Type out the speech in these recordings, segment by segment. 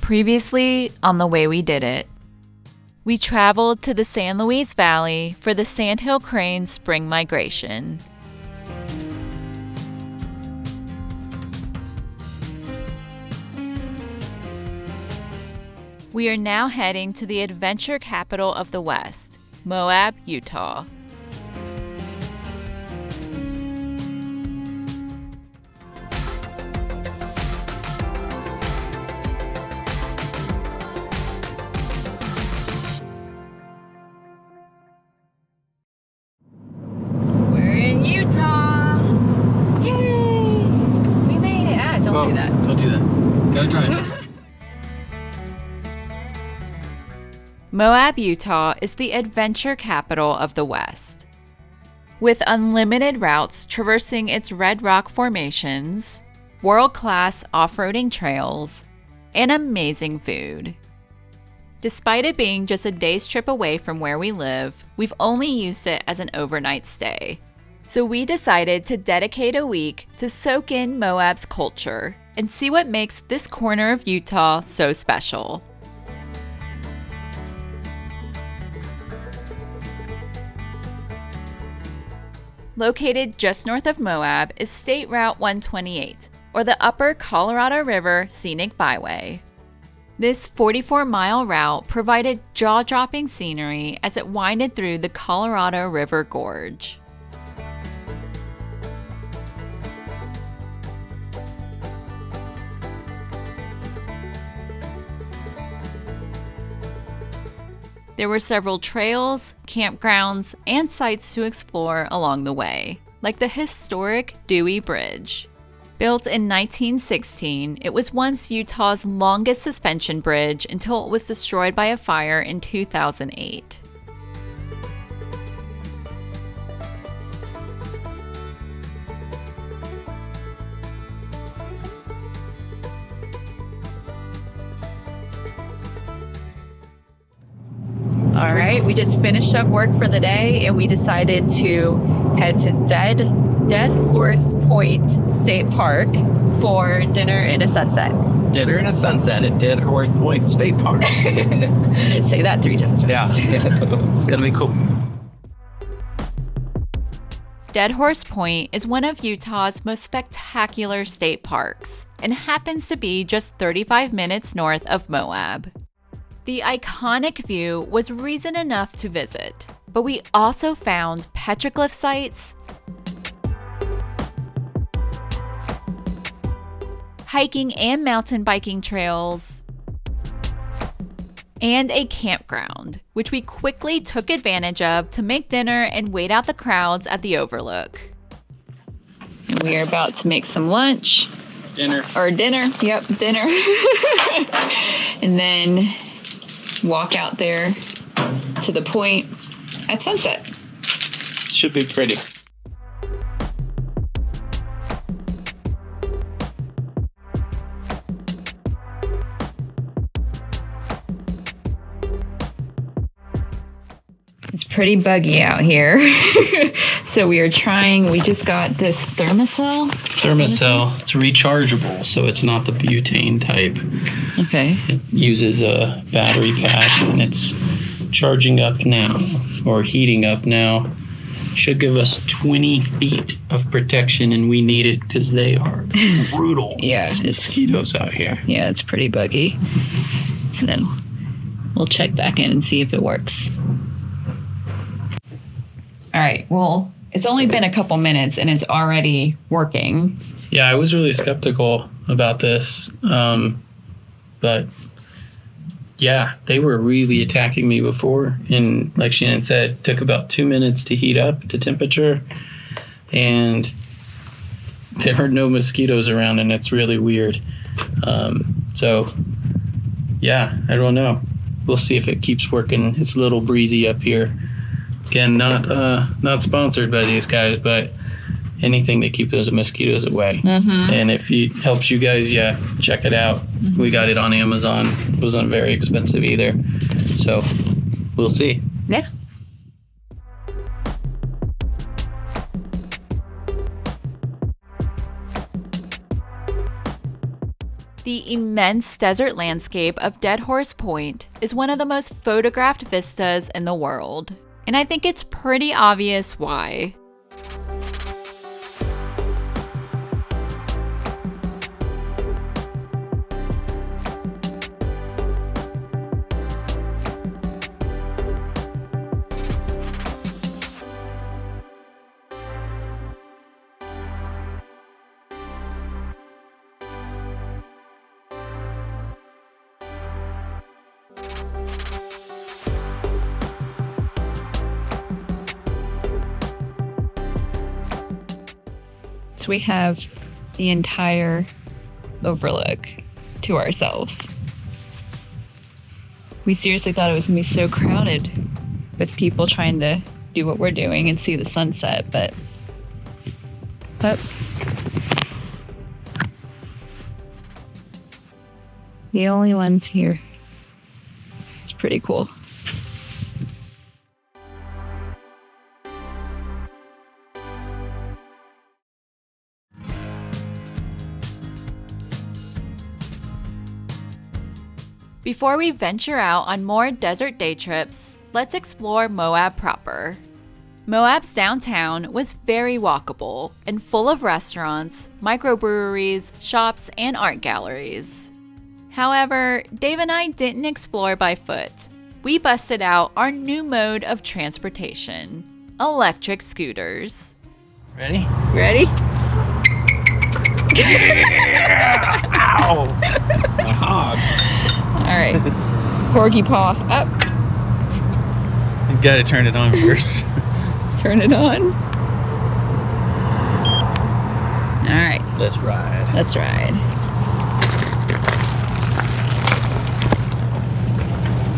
Previously on The Way We Did It. We traveled to the San Luis Valley for the sandhill crane spring migration. We are now heading to the adventure capital of the West, Moab, Utah. We're in Utah! Yay! We made it! Don't do that. Don't do that. Gotta drive. Moab, Utah is the adventure capital of the West. With unlimited routes traversing its red rock formations, world-class off-roading trails, and amazing food. Despite it being just a day's trip away from where we live, we've only used it as an overnight stay. So we decided to dedicate a week to soak in Moab's culture and see what makes this corner of Utah so special. Located just north of Moab is State Route 128, or the Upper Colorado River Scenic Byway. This 44-mile route provided jaw-dropping scenery as it winded through the Colorado River Gorge. There were several trails, campgrounds, and sites to explore along the way, like the historic Dewey Bridge. Built in 1916, it was once Utah's longest suspension bridge until it was destroyed by a fire in 2008. All right, we just finished up work for the day and we decided to head to Dead Horse Point State Park for dinner and a sunset. Dinner and a sunset at Dead Horse Point State Park. Say that 3 times fast. Yeah, it's gonna be cool. Dead Horse Point is one of Utah's most spectacular state parks and happens to be just 35 minutes north of Moab. The iconic view was reason enough to visit, but we also found petroglyph sites, hiking and mountain biking trails, and a campground, which we quickly took advantage of to make dinner and wait out the crowds at the overlook. And we are about to make some lunch. Dinner. Yep, dinner. And then walk out there to the point at sunset. Should be pretty. It's pretty buggy out here. So we just got this Thermacell. It's rechargeable, so it's not the butane type. Okay. It uses a battery pack and it's charging up now, or heating up now. Should give us 20 feet of protection, and we need it because they are brutal. Yeah. Mosquitoes out here. Yeah, it's pretty buggy. So then we'll check back in and see if it works. All right, well, it's only been a couple minutes and it's already working. Yeah, I was really skeptical about this. But yeah, they were really attacking me before. And like Shannon said, it took about 2 minutes to heat up to temperature. And there are no mosquitoes around, and it's really weird. So yeah, I don't know. We'll see if it keeps working. It's a little breezy up here. Again, not sponsored by these guys, but anything to keep those mosquitoes away. Mm-hmm. And if it helps you guys, yeah, check it out. Mm-hmm. We got it on Amazon. It wasn't very expensive either. So we'll see. Yeah. The immense desert landscape of Dead Horse Point is one of the most photographed vistas in the world, and I think it's pretty obvious why. So we have the entire overlook to ourselves. We seriously thought it was going to be so crowded with people trying to do what we're doing and see the sunset, but that's the only ones here. It's pretty cool. Before we venture out on more desert day trips, let's explore Moab proper. Moab's downtown was very walkable and full of restaurants, microbreweries, shops, and art galleries. However, Dave and I didn't explore by foot. We busted out our new mode of transportation: electric scooters. Ready? Ready? Ow! A hog. All right. Corgi paw up. You gotta turn it on first. Turn it on. All right. Let's ride. Let's ride.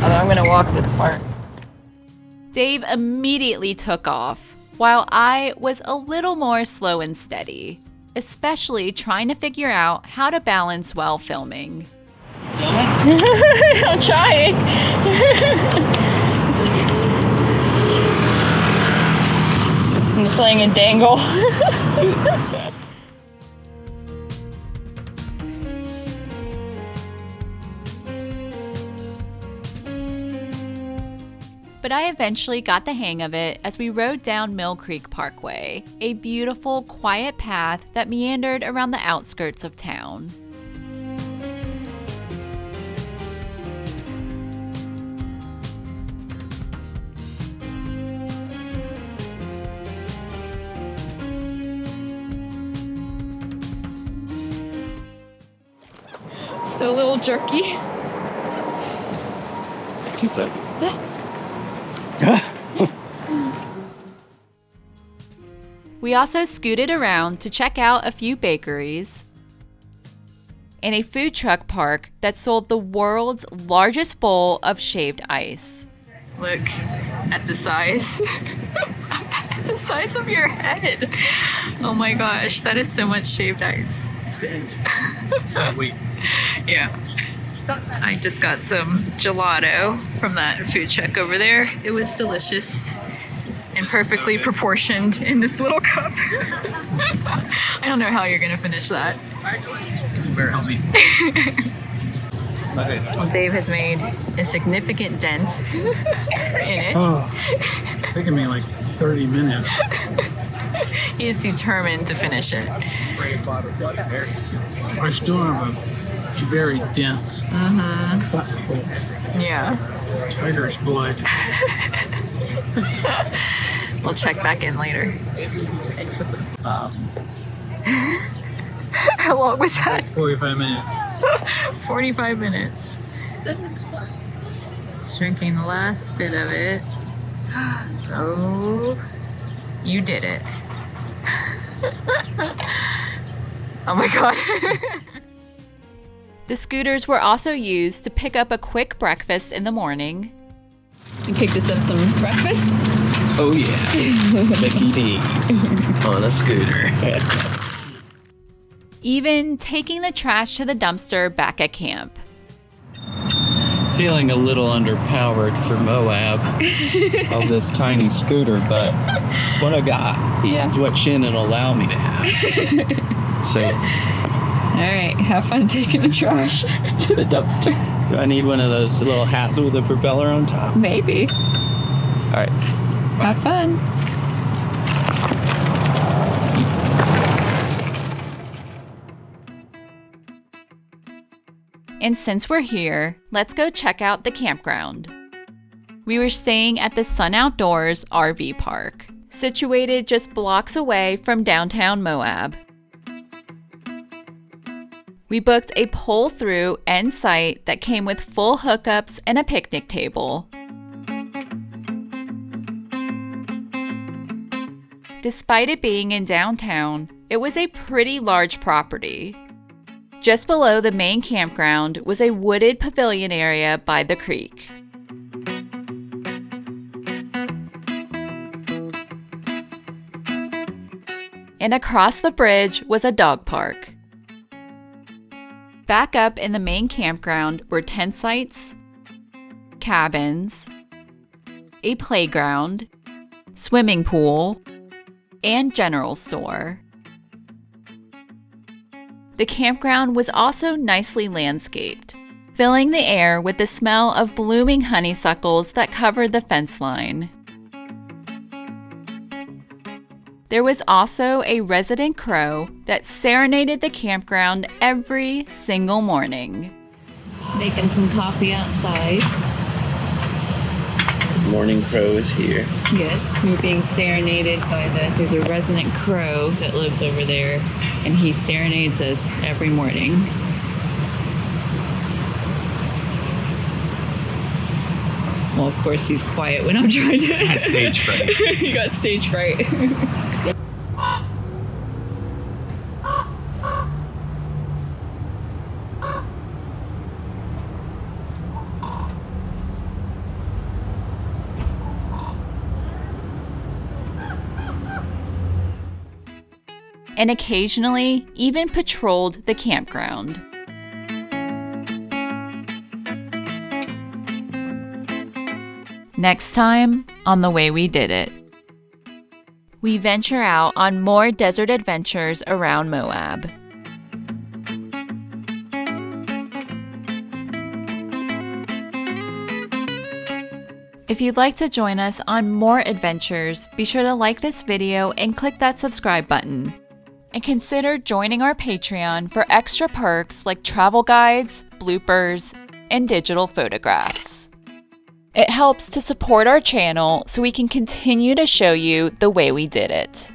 I'm gonna walk this part. Dave immediately took off, while I was a little more slow and steady, especially trying to figure out how to balance while filming. I'm trying. I'm just letting it dangle. But I eventually got the hang of it as we rode down Mill Creek Parkway, a beautiful, quiet path that meandered around the outskirts of town. Still a little jerky. Keep that. We also scooted around to check out a few bakeries and a food truck park that sold the world's largest bowl of shaved ice. Look at the size. It's the size of your head. Oh my gosh, that is so much shaved ice. Wait. Yeah. I just got some gelato from that food truck over there. It was delicious and perfectly proportioned in this little cup. I don't know how you're gonna finish that. Better help me. Well, Dave has made a significant dent in it. Oh, it's taken me like 30 minutes. He is determined to finish it. I still have a very dense cut full Yeah. tiger's blood. We'll check back in later. How long was that? 45 minutes. 45 minutes. Just drinking the last bit of it. Oh, you did it. Oh my god. The scooters were also used to pick up a quick breakfast in the morning. You picked us up some breakfast? Oh yeah. Mickey D's on a scooter. Even taking the trash to the dumpster back at camp. Feeling a little underpowered for Moab of this tiny scooter, but it's what I got. Yeah. It's what Shannon will allow me to have. So right, have fun taking the trash to the dumpster. Do I need one of those little hats with a propeller on top? Maybe. All right. Have fun. And since we're here, let's go check out the campground. We were staying at the Sun Outdoors RV Park, situated just blocks away from downtown Moab. We booked a pull-through end site that came with full hookups and a picnic table. Despite it being in downtown, it was a pretty large property. Just below the main campground was a wooded pavilion area by the creek. And across the bridge was a dog park. Back up in the main campground were tent sites, cabins, a playground, swimming pool, and general store. The campground was also nicely landscaped, filling the air with the smell of blooming honeysuckles that covered the fence line. There was also a resident crow that serenaded the campground every single morning. Just making some coffee outside. Morning crow is here. Yes, we're being serenaded by there's a resident crow that lives over there, and he serenades us every morning. Well, of course, he's quiet when I'm trying to... Got stage fright. He got stage fright. And occasionally even patrolled the campground. Next time on The Way We Did It, we venture out on more desert adventures around Moab. If you'd like to join us on more adventures, be sure to like this video and click that subscribe button. And consider joining our Patreon for extra perks like travel guides, bloopers, and digital photographs. It helps to support our channel so we can continue to show you the way we did it.